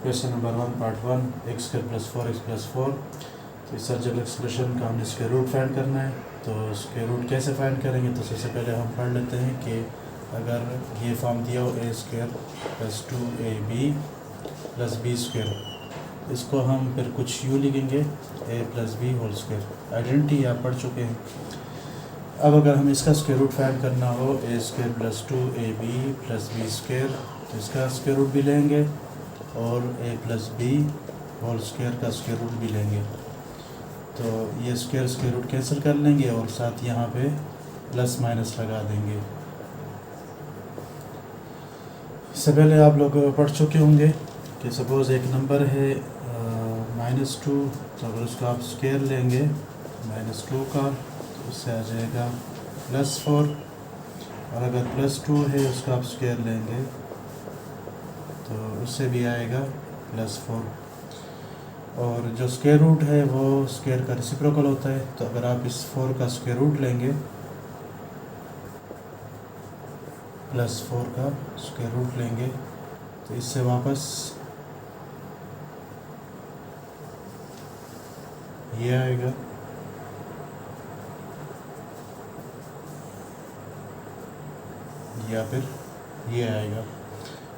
Question number 1 part 1 x square plus 4x plus 4। तो इस surgical expression का हमने स्क्वायर रूट फाइंड करना है। तो स्क्वायर रूट कैसे फाइंड करेंगे, तो सबसे पहले हम पढ़ लेते हैं कि अगर ये फॉर्म दिया हो ए square plus 2ab plus B square, इसको हम फिर कुछ यूँ लिखेंगे ए plus B whole square. Identity आप पढ़ चुके हैं। अब अगर हमें इसका स्क्वायर रूट फाइंड करना हो ए square plus 2ab plus B square, तो इसका स्क्वायर रूट भी लेंगे और a plus B whole square का स्क्वायर रूट भी लेंगे। तो ये स्क्वायर रूट कैंसिल कर लेंगे और साथ यहाँ पे प्लस माइनस लगा देंगे। इससे पहले आप लोग पढ़ चुके होंगे कि सपोज़ एक नंबर है -2, तो अगर उसका आप स्क्वायर लेंगे -2 का, तो उससे आ जाएगा +4। और अगर +2 है उसका आप स्क्वायर लेंगे तो उससे भी आएगा +4। और जो स्क्वायर रूट है वो स्क्वायर का रेसिप्रोकल होता है। तो अगर आप इस 4 का स्क्वायर रूट लेंगे, +4 का स्क्वायर रूट लेंगे, तो इससे वापस ये आएगा। या फिर ये आएगा।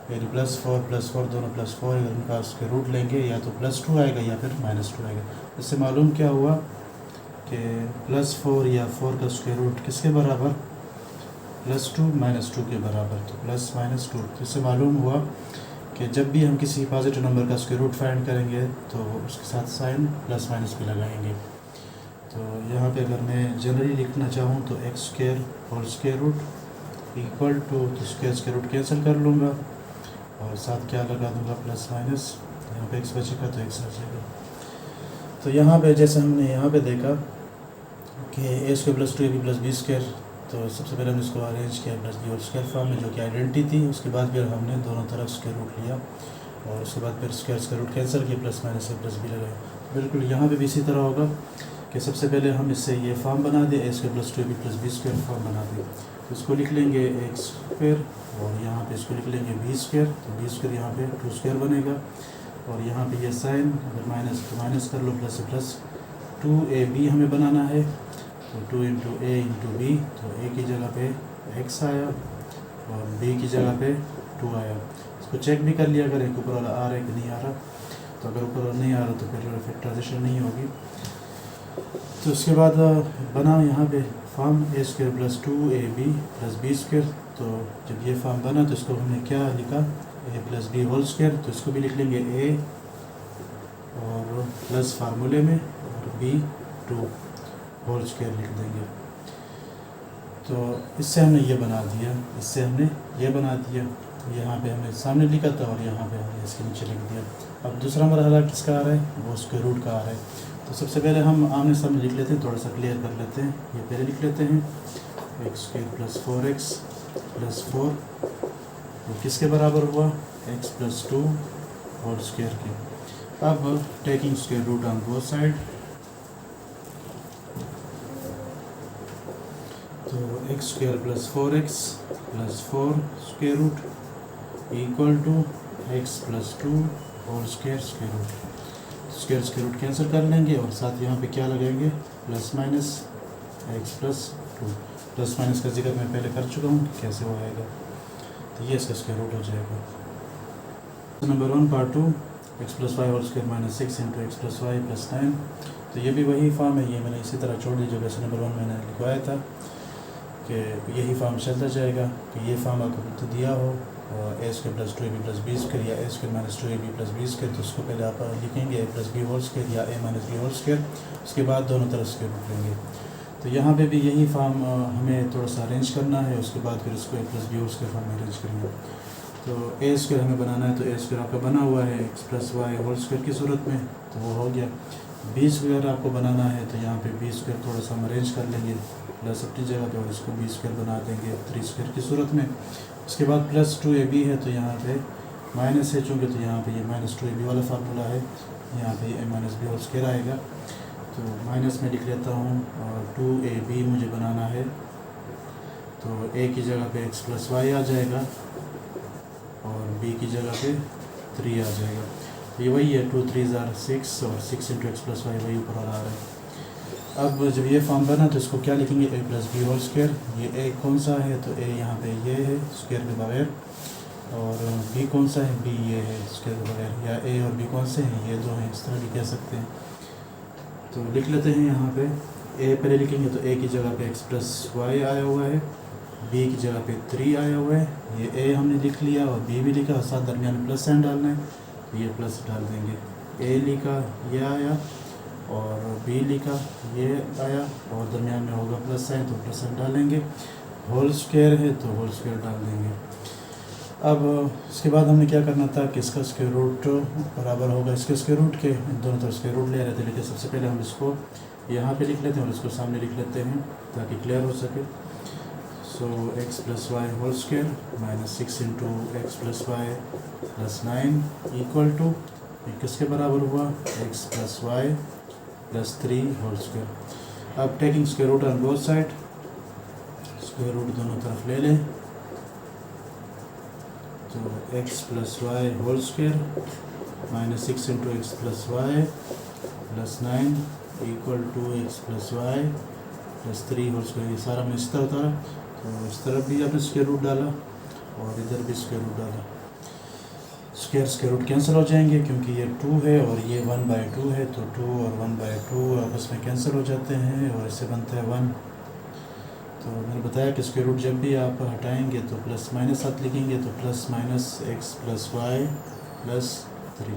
यानी +4 दोनों +4 है, उनका स्क्वायर रूट लेंगे, या तो +2 आएगा या फिर -2 आएगा। इससे मालूम क्या हुआ कि +4 या 4 का स्क्वायर रूट किसके बराबर, +2 -2 के बराबर। तो +-2। तो इससे मालूम हुआ कि जब भी हम किसी पॉजिटिव नंबर का स्क्वायर रूट फाइंड करेंगे तो उसके साथ साइन +- भी लगाएंगे। तो यहाँ पे अगर मैं जनरली लिखना चाहूँ तो x square whole square root equal to, तो स्क्वायर रूट कैंसिल कर लूँगा और साथ क्या लगा दूँगा, +-। यहाँ पे x बचेगा तो x आ जाएगा। तो यहाँ पे जैसे हमने यहाँ पे देखा कि a square plus 2ab plus B square, तो सबसे पहले हमने इसको अरेंज किया plus B whole square form में, जो कि आइडेंटिटी थी। उसके बाद फिर हमने दोनों तरफ स्क्वायर रूट लिया और उसके बाद फिर स्क्वायर रूट कैंसिल किया, +- से प्लस बी लगाया। बिल्कुल यहाँ पे भी इसी तरह होगा कि सबसे पहले हम इससे ये फॉर्म बना दें, a square plus 2ab plus B square form बना दें। तो इसको लिख लेंगे एक्स स्क्वायर और यहाँ पे इसको लिख लेंगे बी स्क्वायर। तो बी स्क्वायर यहाँ पे 2 स्क्वायर बनेगा और यहाँ पे ये साइन अगर माइनस तो माइनस कर लो, प्लस से प्लस। 2ab हमें बनाना है, तो 2 × a × b, तो a की जगह पे x आया और b की जगह पे 2 आया। इसको चेक भी कर लिया करें कि ऊपर वाला आ रहा है कि नहीं आ रहा। तो अगर ऊपर वाला नहीं आ रहा तो फिर फैक्टराइजेशन नहीं होगी। तो उसके बाद बना यहाँ पे form a square plus 2ab plus B square. तो जब ये फॉर्म बना तो इसको हमने क्या लिखा, ए प्लस बी होल स्क्वायर। तो इसको भी लिख लेंगे ए और प्लस फार्मूले में और बी 2 होल स्क्वायर लिख देंगे। तो इससे हमने ये बना दिया, इससे हमने ये बना दिया। यहाँ पे हमने सामने लिखा था और यहाँ पे हमने इसके नीचे लिख दिया। अब दूसरा मरहला किसका आ रहा है, वो स्क्वायर रूट का आ रहा है। तो सबसे पहले हम आमने सामने लिख लेते हैं, थोड़ा सा क्लियर कर लेते हैं। ये पहले लिख लेते हैं x square plus 4x plus 4, तो किसके बराबर हुआ, x प्लस 2 होल स्क्वायर के। अब taking square root on both side, तो x square plus 4x plus 4 square root equal to x plus 2 whole square square root. Square root cancel कर लेंगे और साथ यहाँ पे क्या लगाएंगे, +- x प्लस 2। +- का जिक्र मैं पहले कर चुका हूँ कैसे हो आएगा। तो ये इसका स्क्वायर रूट हो जाएगा। Number 1 part 2 x plus Y whole square -6 × x plus Y plus 9। तो ये भी वही फॉर्म है, ये मैंने इसी तरह छोड़ दी जो वैसे नंबर 1 मैंने लिखवाया था कि यही फॉर्म चलता जाएगा। कि ये फॉर्म आपको तो दिया हो ए square plus 2ab plus B square या a square -2ab plus B square, तो उसको पहले आप लिखेंगे ए प्लस बी होल स्क्वायर या a minus B whole square. उसके बाद दोनों तरफ स्क्वायर रूट लेंगे। तो यहाँ पे भी यही फॉर्म हमें थोड़ा सा अरेंज करना है। उसके बाद फिर इसको a plus B whole square form में अरेंज करेंगे। तो ए स्क्वायर हमें बनाना है, तो ए स्क्वायर आपका बना हुआ है X plus Y whole square की सूरत में, तो वो हो गया। बी स्क्वायर आपको बनाना है, तो यहाँ पे बी स्क्वायर थोड़ा सा हम अरेंज कर लेंगे प्लस अपनी जगह पे और इसको बी स्क्वायर बना देंगे 3 स्क्वायर की सूरत में। उसके बाद +2ab है, तो यहाँ पे माइनस है चूँकि, तो यहाँ पे ये -2ab वाला फार्मूला है, यहाँ पे a minus B whole square आएगा। तो माइनस में लिख लेता हूँ और 2ab मुझे बनाना है, तो a की जगह पे x प्लस वाई आ जाएगा और b की जगह पे 3 आ जाएगा। ये वही है 2 3 ज़ार 6 और 6 इंटू एक्स प्लस वाई वही ऊपर वाला आ रहा है। अब जब ये फॉर्म बना तो इसको क्या लिखेंगे, ए प्लस बी होल स्क्वायर। ये ए कौन सा है, तो ए यहाँ पे ये है स्क्वायर के बगैर, और बी कौन सा है, बी ये है स्क्वायर के बगैर, या ए और बी कौन से हैं, ये दो हैं, इस तरह भी कह सकते हैं। तो लिख लेते हैं यहाँ पे ए पहले लिखेंगे तो ए की जगह पे एक्स प्लस वाई आया हुआ है, बी की जगह पे 3 आया हुआ है, ये ए हमने लिख लिया और बी भी लिखा, साथ दरमियान में प्लस साइन डालना है तो ये प्लस डाल देंगे। ए लिखा ये आया और बी लिखा ये आया और दरमियान में होगा प्लस साइन तो प्लस साइन डालेंगे। होल स्क्वायर है तो होल स्क्वायर डाल देंगे। अब इसके बाद हमने क्या करना था कि इसका स्क्वायर रूट बराबर होगा इसके स्क्वायर रूट के, दोनों तरफ स्क्वायर रूट ले रहे थे, लेकिन सबसे पहले हम इसको यहाँ पे लिख लेते हैं और इसको सामने लिख लेते हैं ताकि क्लियर हो सके। So x plus Y whole square minus 6 into x plus Y plus 9 equal to किसके बराबर हुआ, x plus Y plus 3 whole square. अब taking square root on both side, square root दोनों तरफ ले लें तो x plus Y whole square minus 6 into x plus Y plus 9 equal to x plus Y plus 3 whole square. ये सारा हमने इस तरह उतारा तो इस तरफ भी आपने स्क्वायर रूट डाला और इधर भी स्क्वायर रूट डाला। स्क्वायर रूट कैंसिल हो जाएंगे क्योंकि ये 2 है और ये 1/2 है, तो 2 और 1/2 आपस में कैंसिल हो जाते हैं और इससे बनता है 1। तो मैंने बताया कि स्क्वायर रूट जब भी आप हटाएंगे तो प्लस माइनस साथ लिखेंगे तो plus minus X plus Y plus 3,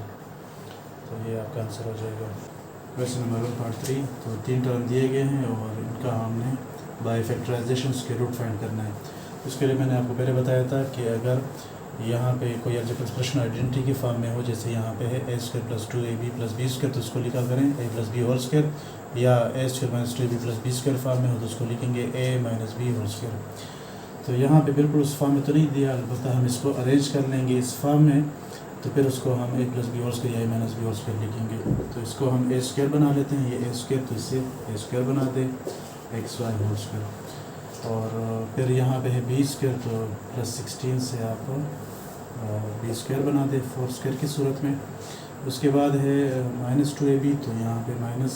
तो ये आपका आंसर हो जाएगा। Question number 1.3। तो 3 टर्म दिए गए हैं और इनका हमने by factorization square root find करना है। उसके लिए मैंने आपको पहले बताया था कि अगर यहाँ पे कोई अलजेब्रिक एक्सप्रेशन आइडेंटिटी की फॉर्म में हो, जैसे यहाँ पे है a square plus 2ab plus B square, तो उसको लिखा करें a plus B whole square, या a square minus 2ab plus B square form में हो तो उसको लिखेंगे a minus B whole square. तो यहाँ पे बिल्कुल उस फॉर्म में तो नहीं दिया, अलबत्ता हम इसको अरेंज कर लेंगे इस फॉर्म में, तो फिर उसको हम ए प्लस बी होल स्क्वायर या a minus B whole square लिखेंगे। तो इसको हम ए स्क्वायर बना लेते हैं, ये ए स्क्वायर तो इससे ए स्क्वायर बना दें एक्स वाई होल स्क्वायर, और फिर यहाँ पे है बी स्क्वायर तो प्लस 16 से आप बी स्क्वायर बना दे 4 स्क्वायर की सूरत में। उसके बाद है माइनस 2ab, तो यहाँ पे माइनस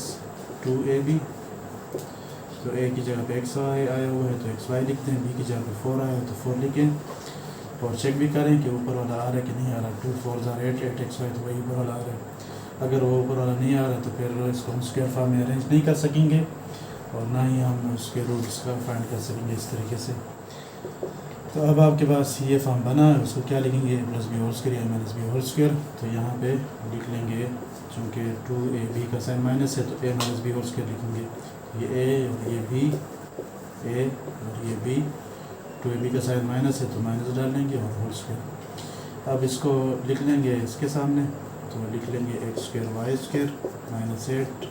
2ab, तो a की जगह पे एक्स वाई आया हुआ है तो एक्स वाई लिखते हैं, b की जगह पे 4 आया है तो 4 लिखें और चेक भी करें कि ऊपर वाला आ रहा है कि नहीं आ रहा। 2 4 ज़ार 8 8 एक्स वाई तो वही ऊपर वाला आ रहा है। अगर वो ऊपर वाला नहीं आ रहा तो फिर इसको हम स्क्वायर फॉर्म में अरेंज नहीं कर सकेंगे और ना ही हम उसके रूट्स का फाइंड कर सकेंगे इस तरीके से। तो अब आपके पास ये फॉर्म बना है, उसको क्या लिखेंगे, ए प्लस बी होल स्क्वायर या माइनस बी होल स्क्वायर। तो यहाँ पे लिख लेंगे चूँकि 2ab का साइन माइनस है तो ए माइनस बी होल स्क्वायर लिखेंगे। ये ए और ये बी, ए और ये बी, 2ab का साइन माइनस है तो माइनस डाल लेंगे और होल स्क्वायर। अब इसको लिख लेंगे इसके सामने, तो लिख लेंगे x square Y square minus 8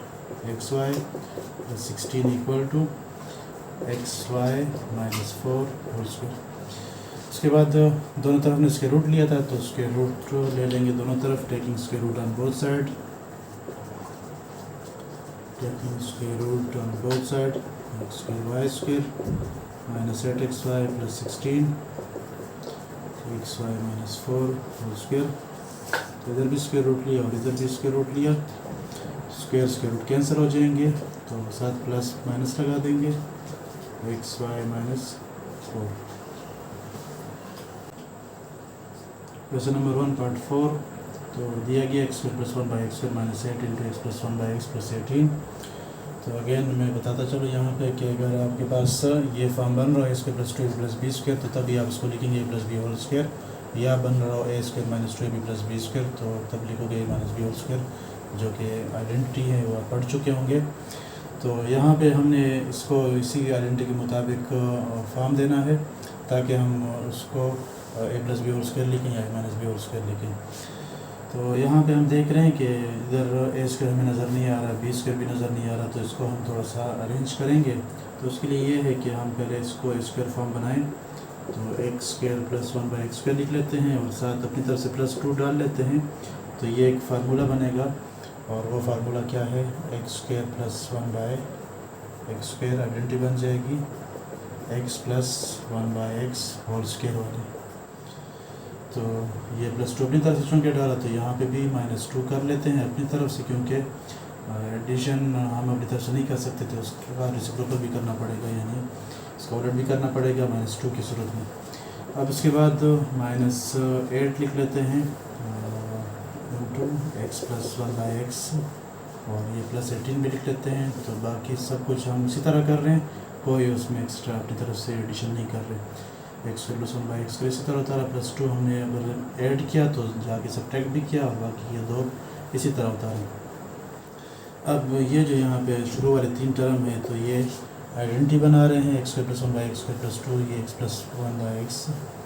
X Y plus 16 equal to X Y minus 4 whole square. उसके बाद दोनों तरफ ने स्क्वायर रूट लिया था तो स्क्वायर रूट ले लेंगे दोनों तरफ, taking square root on both side, taking square root on both side X square Y square minus 8 X Y plus 16 X Y minus 4 whole square. तो इधर भी स्क्वायर रूट लिया और इधर भी स्क्वायर रूट लिया, स्क्वायर रूट कैंसिल हो जाएंगे तो साथ प्लस माइनस लगा देंगे X Y minus 4। Question number 1.4। तो दिया गया X square plus 1/x square minus 8 into x plus 1/x plus 18। तो अगेन मैं बताता चलो यहाँ पे कि अगर आपके पास ये फॉर्म बन रहा है square plus 2ab plus B square तो तभी आप इसको लिखेंगे ए प्लस बी होल स्क्वायर, या बन रहा हो ए square minus 2ab plus B square तो तब लिखोगे A minus B whole square, जो कि आइडेंटिटी है वो आप पढ़ चुके होंगे। तो यहाँ पे हमने इसको इसी आइडेंटिटी के मुताबिक फॉर्म देना है ताकि हम उसको ए प्लस बी होल स्क्वायर लिखें या a minus B whole square लिखें। तो यहाँ पे हम देख रहे हैं कि इधर ए स्क्वायर हमें नज़र नहीं आ रहा, बी स्क्वायर भी नज़र नहीं आ रहा, तो इसको हम थोड़ा सा अरेंज करेंगे। तो उसके लिए ये है कि हम पहले इसको ए स्क्वायर फॉर्म बनाएं, तो x square plus 1/x square लिख लेते हैं और साथ अपनी तरफ से प्लस 2 डाल लेते हैं, तो ये एक फार्मूला बनेगा और वो फार्मूला क्या है, x square plus 1/x square identity बन जाएगी x plus 1/x whole square वाली। तो ये +2 अपनी तरफ से चूँकि डाला तो यहाँ पे भी -2 कर लेते हैं अपनी तरफ से, क्योंकि एडिशन हम अपनी तरफ से नहीं कर सकते थे, उसके बाद रेसिप्रोकल भी करना पड़ेगा, यानी इसका उलट भी करना पड़ेगा -2 की सूरत में। अब इसके बाद -8 लिख लेते हैं इंटू x + 1/x, और ये +18 भी लिख लेते हैं। तो बाकी सब कुछ हम इसी तरह कर रहे हैं, कोई उसमें एक्स्ट्रा अपनी तरफ से एडिशन नहीं कर रहे। x + 1/x को इसी तरह उतारा, +2 हमने अगर ऐड किया तो जाके सब्ट्रैक्ट भी किया, और बाकी ये दो इसी तरह उतारे। अब ये जो यहाँ पे शुरू वाले 3 टर्म है तो ये आइडेंटिटी बना रहे हैं, x² + 1/x² + 2, ये x + 1/x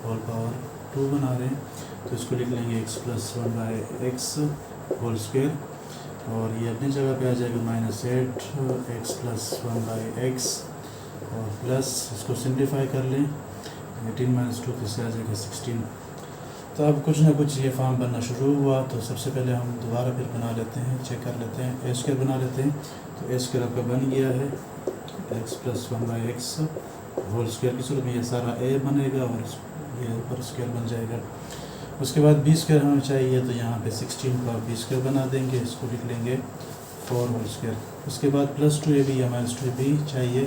होल पावर 2 बना रहे हैं, तो इसको लिख लेंगे x + 1/x होल स्क्वायर, और ये अपनी जगह पे आ जाएगा -8 x + 1/x, और प्लस इसको सिंप्लीफाई कर लें 18 - 2 फिर से आ जाएगा 16। तो अब कुछ ना कुछ ये फॉर्म बनना शुरू हुआ, तो सबसे पहले हम दोबारा फिर बना लेते हैं, चेक कर लेते हैं, a² बना लेते हैं। तो a² आपका बन गया है x + 1/x होल स्क्वायर की सूरत में, ये सारा a बनेगा और ये ऊपर स्क्वायर बन जाएगा। उसके बाद b² हमें चाहिए, तो यहाँ पे 16 को आप b² बना देंगे, इसको लिख लेंगे 4 होल स्क्वायर। उसके बाद +2ab या -2ab चाहिए,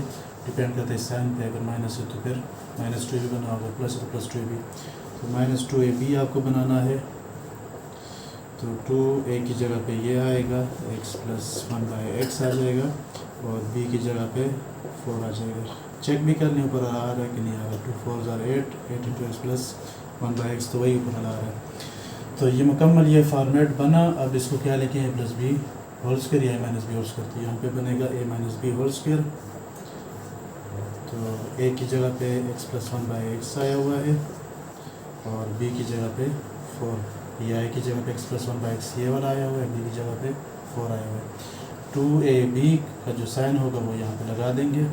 डिपेंड करता है साइन पे, अगर माइनस है तो फिर -2ab बना होगा, प्लस है तो +2ab। तो -2ab आपको बनाना है, तो 2a की जगह पे ये आएगा, x + 1/x आ जाएगा, और b की जगह पे 4 आ जाएगा। चेक भी कर लें ऊपर आ रहा है कि नहीं आ रहा, 2 4 are 8, 8 × x + 1/x, तो वही ऊपर आ रहा है। तो ये मुकम्मल ये फॉर्मेट बना। अब इसको क्या लिखें, a + b होल स्क्वायर या a - b होल स्क्वायर, तो यहाँ पे बनेगा a - b होल स्क्वायर। तो a की जगह पे x + 1/x आया हुआ है, और b की जगह पे 4, ये a की जगह पे x + 1/x ये वाला आया हुआ है, b की जगह पे 4 आया हुआ है। 2ab का जो साइन होगा वो यहाँ पे लगा देंगे।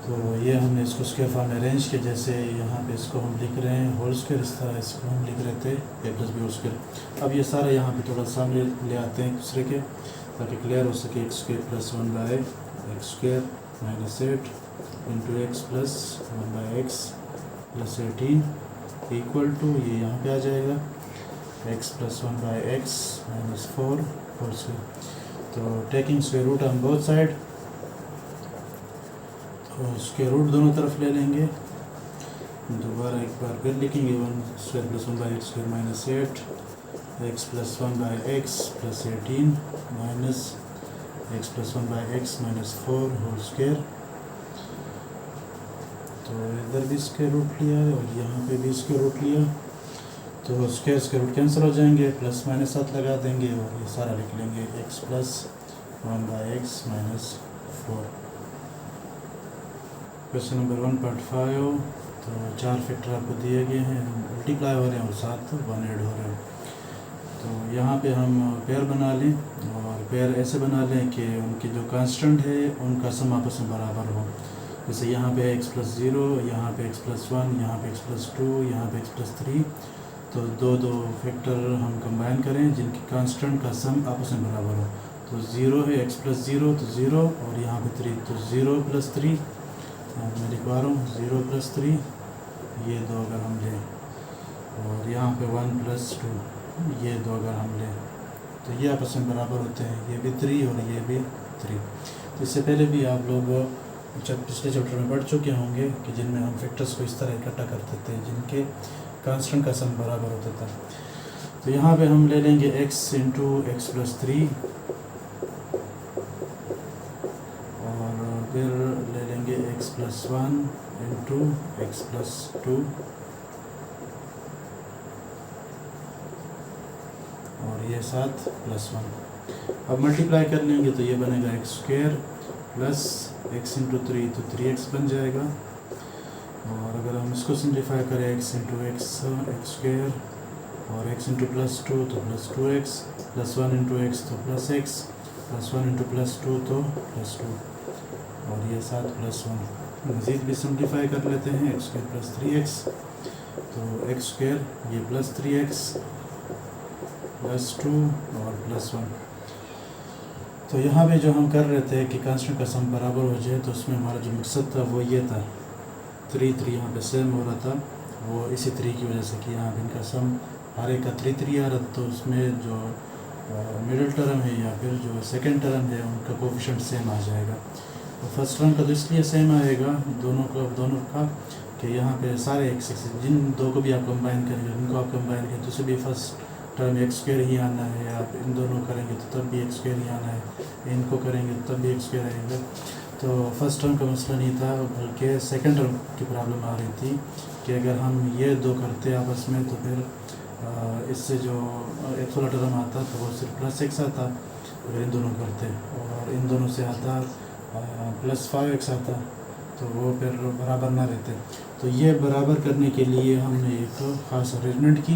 तो ये हमने इसको स्क्वायर फॉर्म में अरेंज किया, जैसे यहाँ पे इसको हम लिख रहे हैं होल स्क्वायर, इस तरह इसको हम लिख रहे थे a + b होल स्क्वायर। अब ये सारा यहाँ पे थोड़ा सामने ले आते हैं एक दूसरे के, ताकि क्लियर हो सके। x² + 1/x² -8 into x + 1/x + 18 equal to, ये यहाँ पे आ जाएगा x + 1/x - 4 होल स्क्वायर। तो taking square root on both side, तो स्क्वायर रूट दोनों तरफ ले लेंगे। दोबारा एक बार फिर लिखेंगे 1² + 1/x² -8 x + 1/x + 18 minus x + 1/x - 4 whole square. तो इधर भी स्क्वायर रूट लिया है और यहाँ पे भी स्क्वायर रूट लिया, तो स्क्वायर रूट कैंसिल हो जाएंगे, प्लस माइनस साथ लगा देंगे और ये सारा लिख लेंगे x + 1/x - 4। Question number 1.5। तो 4 फैक्टर आपको दिए गए हैं, मल्टीप्लाई हो रहे हैं और साथ 1 ऐड हो रहे हैं। तो यहाँ पे हम पेयर बना लें, और पेयर ऐसे बना लें कि उनकी जो कांस्टेंट है उनका सम आपस में बराबर हो। जैसे यहाँ पे x + 0, यहाँ पे x + 1, यहाँ पे x + 2, यहाँ पे x + 3। तो दो फैक्टर हम कंबाइन करें जिनकी कांस्टेंट का सम आपस में बराबर हो। तो 0 है, x + 0 तो 0, और यहाँ पे 3 तो 0 + 3, मैं लिखवा रहा हूँ 0 + 3, ये दो अगर हम लें, और यहाँ पे 1 + 2, ये दो अगर हम लें, तो ये आपस में बराबर होते हैं, ये भी 3 और ये भी 3। तो इससे पहले भी आप लोग पिछले चैप्टर में पढ़ चुके होंगे कि जिनमें हम फैक्टर्स को इस तरह इकट्ठा करते थे जिनके कांस्टेंट का सम बराबर होता था। तो यहाँ पे हम ले लेंगे x × x + 3, और फिर ले लेंगे x + 1 × x + 2, और ये साथ +1। अब मल्टीप्लाई कर लेंगे तो ये बनेगा x² प्लस x × 3 तो 3x बन जाएगा, और अगर हम इसको सिंप्लीफाई करें x × x x², और x × +2 तो +2x, +1 × x तो +x, +1 × +2 तो +2, और ये साथ +1। मज़ीद भी सिंप्लीफाई कर लेते हैं, x² + 3x, तो x² ये +3x +2 और +1। तो यहाँ पे जो हम कर रहे थे कि कांस्टेंट का सम बराबर हो जाए, तो उसमें हमारा जो मकसद था वो ये था, 3 3 यहाँ पे सेम हो रहा था, वो इसी तरीके की वजह से कि यहाँ पे इनका सम हर एक का 3 आ रहा, तो उसमें जो मिडिल टर्म है या फिर जो सेकंड टर्म है उनका कोफिशिएंट सेम आ जाएगा। तो फर्स्ट टर्म का तो इसलिए सेम आएगा दोनों का कि यहाँ पे सारे एक्स जिन दो को भी आप कंबाइन करेंगे, उनको आप कंबाइन करेंगे तो भी फर्स्ट टर्म एक्स स्क्वायर ही आना है। आप इन दोनों करेंगे तो तब भी एक्स स्क्वायर ही आना है, इनको करेंगे तो तब भी एक्स स्क्वायर आएगा। तो फर्स्ट टर्म का मसला नहीं था, बल्कि सेकंड टर्म की प्रॉब्लम आ रही थी कि अगर हम ये दो करते आपस में तो फिर इससे जो एक्स वाला टर्म आता तो वो सिर्फ प्लस एक्स आता अगर इन दोनों करते, और इन दोनों से आता प्लस 5x आता, तो वो फिर बराबर ना रहते। तो ये बराबर करने के लिए हमने एक ख़ास अरेंजमेंट की,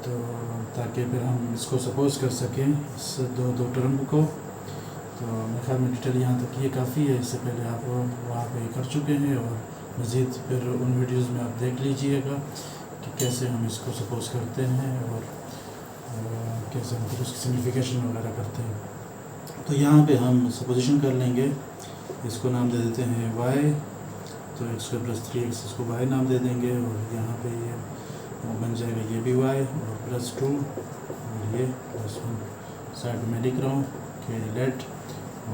तो ताकि फिर हम इसको सपोज कर सकें इस दो टर्म को। तो मेरे ख्याल में डिटेल यहाँ तक ये काफ़ी है, इससे पहले आप वहाँ पे कर चुके हैं, और मज़ीद फिर उन वीडियोज़ में आप देख लीजिएगा कि कैसे हम इसको सपोज करते हैं और कैसे हम फिर उसकी सिम्प्लिफिकेशन वगैरह करते हैं। तो यहाँ पे हम सपोजिशन कर लेंगे, इसको नाम दे देते हैं y, तो x स्क्वायर प्लस 3x इसको y नाम दे देंगे, और यहाँ पे ये बन जाएगा ये भी y और प्लस 2 और ये प्लस 1। साइड में लिख रहा हूँ कि let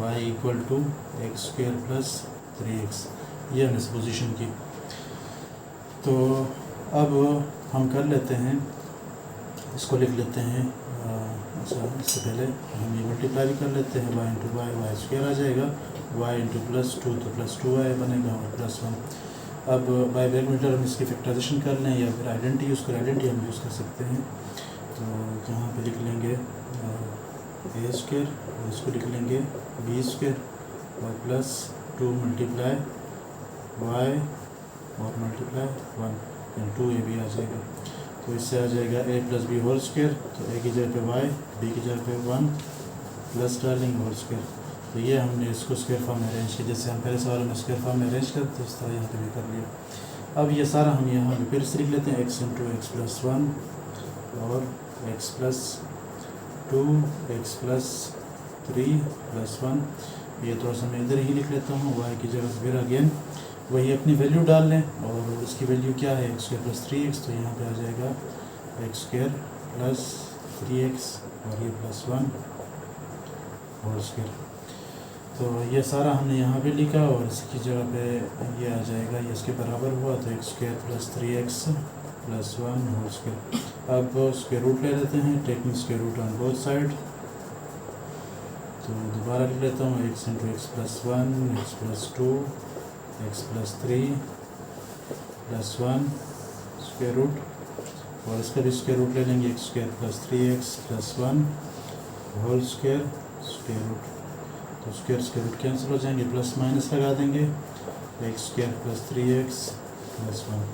y equal to x square plus 3x, ये हमने सपोजिशन की। तो अब हम कर लेते हैं, इसको लिख लेते हैं। अच्छा, इससे पहले हम ये मल्टीप्लाई भी कर लेते हैं, y इंटू वाई स्क्वायर आ जाएगा, y इंटू प्लस 2 तो प्लस 2y बनेगा और प्लस 1। अब बाय ब्रैकेट में हम इसकी फैक्टराइजेशन कर लें या फिर आइडेंटिटी यूज़ कर, आइडेंटिटी हम यूज़ कर सकते हैं। तो यहाँ पे लिख लेंगे ए स्क्वायर और इसको लिख लेंगे बी स्क्वायर और प्लस 2 मल्टीप्लाई वाई और मल्टीप्लाई 1 यानी 2ab आ जाएगा। तो इससे आ जाएगा a plus B whole square, तो a की जगह पे y, b की जगह पे 1 प्लस डालेंगे होल स्क्वायर। तो ये हमने इसको स्क्वायर फॉर्म में अरेंज किया, जैसे हम पहले सवाल में स्क्वायर फॉर्म में अरेंज करते हैं इस तरह यहाँ पे भी कर लिया। अब ये सारा हम यहाँ पे फिर से लिख लेते हैं, x इंटू एक्स प्लस 1 और x plus 2 x plus 3 plus 1। ये थोड़ा सा मैं इधर ही लिख लेता हूँ, y की जगह फिर अगेन वही अपनी वैल्यू डाल लें, और उसकी वैल्यू क्या है एक्स स्क्वायर प्लस 3x, तो यहाँ पे आ जाएगा एक्स स्क्वायर प्लस 3x और ये प्लस 1 होल स्क्वायर। तो ये सारा हमने यहाँ पे लिखा, और इसकी जगह पे ये आ जाएगा, ये इसके बराबर हुआ, तो x square plus 3x plus 1 whole square. अब स्क्वायर रूट ले लेते हैं, taking square root on both side. तो दोबारा लिख लेता हूँ, x into x plus 1 x plus 2 x plus 3 plus 1 square root, और इसका भी स्क्वायर रूट ले लेंगे, x square plus 3x plus 1 whole square square root. तो स्क्वायर रूट कैंसिल हो जाएंगे, प्लस माइनस लगा देंगे, x square plus 3x plus 1।